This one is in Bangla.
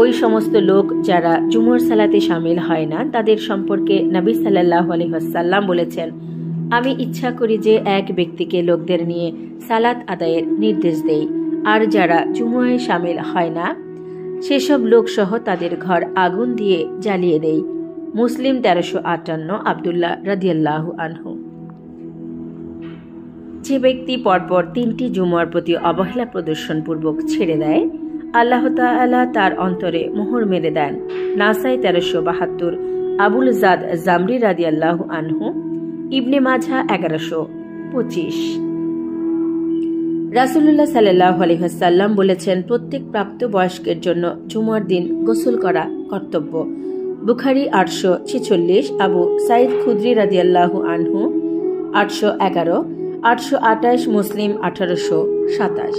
ওই সমস্ত লোক যারা জুমার সালাতে শামিল হয় না তাদের সম্পর্কে নবী সাল্লাল্লাহু আলাইহি ওয়াসাল্লাম বলেছেন, আমি ইচ্ছা করি যে এক ব্যক্তিকে লোকদের নিয়ে সালাত আদায়ের নির্দেশ দেই, আর যারা জুমায় শামিল হয় না সেসব লোক সহ তাদের ঘর আগুন দিয়ে জ্বালিয়ে দেই। মুসলিম 1358, আব্দুল্লাহ রাদিয়াল্লাহু আনহু। যে ব্যক্তি পরপর 3টি জুমার প্রতি অবহেলা প্রদর্শন পূর্বক ছেড়ে দেয়, আল্লাহ তাআলা তার অন্তরে মোহর মেরে দেন। নাসাই 1372, আবুল জাদ জামরি রাদিয়াল্লাহু আনহু, ইবনে মাঝা 1125। রাসূলুল্লাহ সাল্লাল্লাহু আলাইহি ওয়াসাল্লাম বলেছেন, প্রত্যেক প্রাপ্ত বয়স্কের জন্য জুমার দিন গোসল করা কর্তব্য। বুখারী 846, আবু সাঈদ খুদরি রাদিয়াল্লাহু আনহু 811, 828, মুসলিম 1827।